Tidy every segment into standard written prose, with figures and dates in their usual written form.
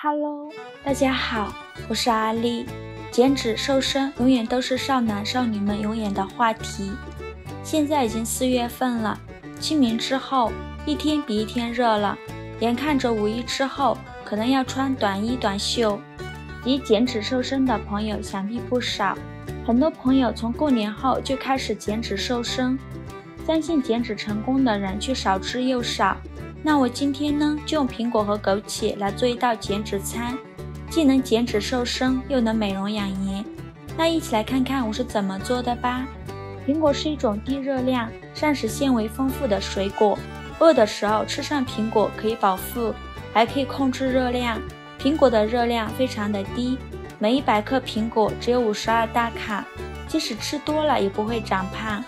Hello， 大家好，我是阿丽。减脂瘦身永远都是少男少女们永远的话题。现在已经4月份了，清明之后一天比一天热了，眼看着5一之后可能要穿短衣短袖。以减脂瘦身的朋友想必不少，很多朋友从过年后就开始减脂瘦身，相信减脂成功的人却少之又少。那我今天呢，就用苹果和枸杞来做一道减脂餐，既能减脂瘦身，又能美容养颜。那一起来看看我是怎么做的吧。苹果是一种低热量、膳食纤维丰富的水果，饿的时候吃上苹果可以饱腹，还可以控制热量。苹果的热量非常的低，每100克苹果只有52大卡，即使吃多了也不会长胖。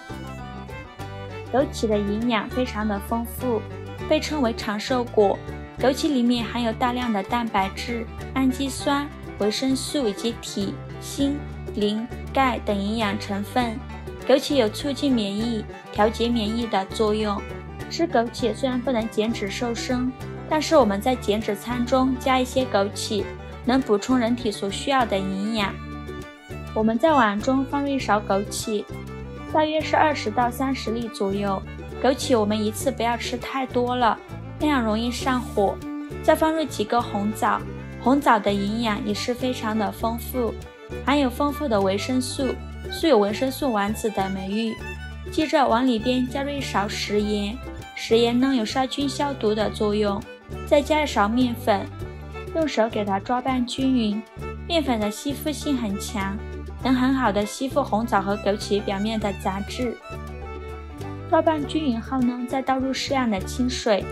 枸杞的营养非常的丰富，被称为长寿果。枸杞里面含有大量的蛋白质、氨基酸、维生素以及铁、锌、磷、钙等营养成分。枸杞有促进免疫、调节免疫的作用。吃枸杞虽然不能减脂瘦身，但是我们在减脂餐中加一些枸杞，能补充人体所需要的营养。我们在碗中放入1勺枸杞，大约是20到30粒左右。枸杞我们一次不要吃太多了，那样容易上火。再放入几个红枣，红枣的营养也是非常的丰富，含有丰富的维生素，素有维生素王子的美誉。接着往里边加入1勺食盐，食盐呢有杀菌消毒的作用。再加1勺面粉，用手给它抓拌均匀。面粉的吸附性很强，能很好的吸附红枣和枸杞表面的杂质。抓拌均匀后呢，再倒入适量的清水，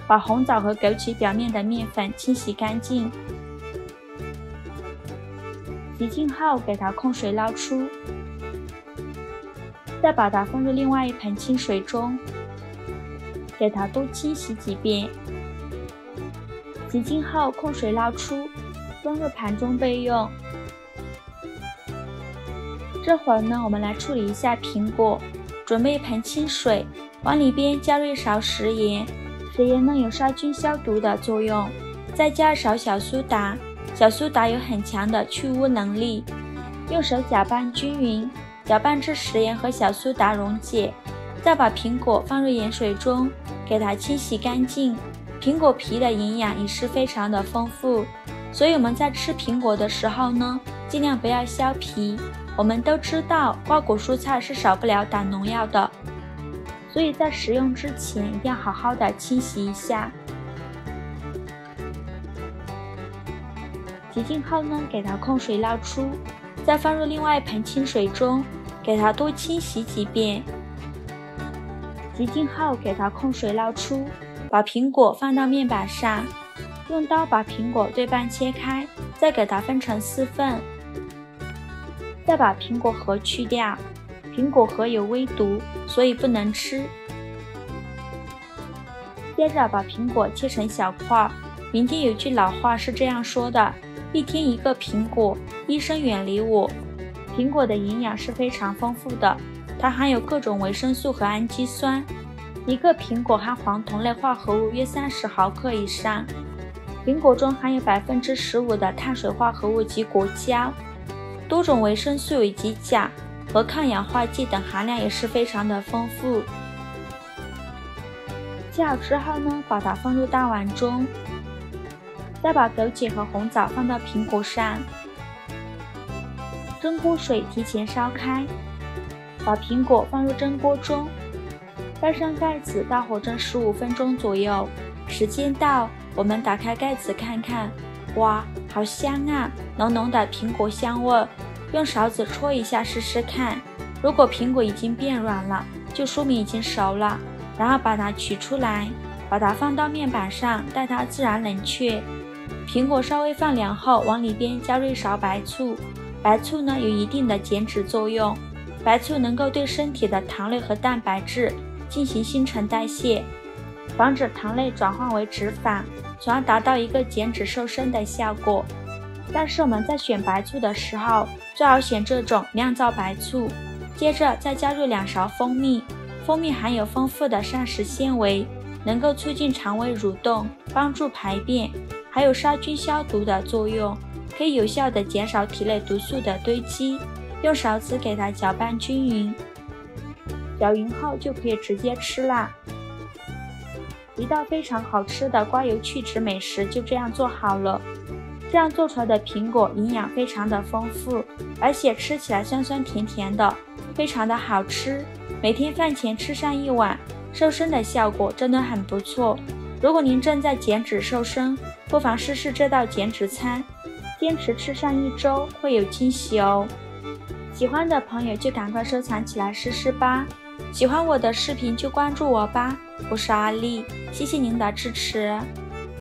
把红枣和枸杞表面的面粉清洗干净。洗净后给它控水捞出，再把它放入另外一盆清水中，给它多清洗几遍。洗净后控水捞出，装入盘中备用。这会儿呢，我们来处理一下苹果。准备一盆清水，往里边加入1勺食盐，食盐呢有杀菌消毒的作用。再加1勺小苏打，小苏打有很强的去污能力。用手搅拌均匀，搅拌至食盐和小苏打溶解，再把苹果放入盐水中，给它清洗干净。苹果皮的营养也是非常的丰富，所以我们在吃苹果的时候呢，尽量不要削皮。我们都知道瓜果蔬菜是少不了打农药的，所以在食用之前一定要好好的清洗一下。洗净后呢，给它控水捞出，再放入另外一盆清水中，给它多清洗几遍。洗净后给它控水捞出，把苹果放到面板上，用刀把苹果对半切开，再给它分成4份。再把苹果核去掉，苹果核有微毒，所以不能吃。接着把苹果切成小块。民间有句老话是这样说的：一天1个苹果，医生远离我。苹果的营养是非常丰富的，它含有各种维生素和氨基酸。1个苹果含黄酮类化合物约30毫克以上。苹果中含有15%的碳水化合物及果胶。多种维生素以及钾和抗氧化剂等含量也是非常的丰富。切好之后呢，把它放入大碗中，再把枸杞和红枣放到苹果上，蒸锅水提前烧开，把苹果放入蒸锅中，盖上盖子，大火蒸15分钟左右。时间到，我们打开盖子看看，哇，好香啊，浓浓的苹果香味。用勺子戳一下试试看，如果苹果已经变软了，就说明已经熟了。然后把它取出来，把它放到面板上，待它自然冷却。苹果稍微放凉后，往里边加入1勺白醋。白醋呢有一定的减脂作用，白醋能够对身体的糖类和蛋白质进行新陈代谢，防止糖类转换为脂肪，从而达到一个减脂瘦身的效果。但是我们在选白醋的时候，最好选这种酿造白醋。接着再加入2勺蜂蜜，蜂蜜含有丰富的膳食纤维，能够促进肠胃蠕动，帮助排便，还有杀菌消毒的作用，可以有效地减少体内毒素的堆积。用勺子给它搅拌均匀，搅匀后就可以直接吃啦。一道非常好吃的刮油去脂美食就这样做好了。这样做出来的苹果营养非常的丰富，而且吃起来酸酸甜甜的，非常的好吃。每天饭前吃上一碗，瘦身的效果真的很不错。如果您正在减脂瘦身，不妨试试这道减脂餐，坚持吃上1周会有惊喜哦。喜欢的朋友就赶快收藏起来试试吧。喜欢我的视频就关注我吧，我是阿丽，谢谢您的支持。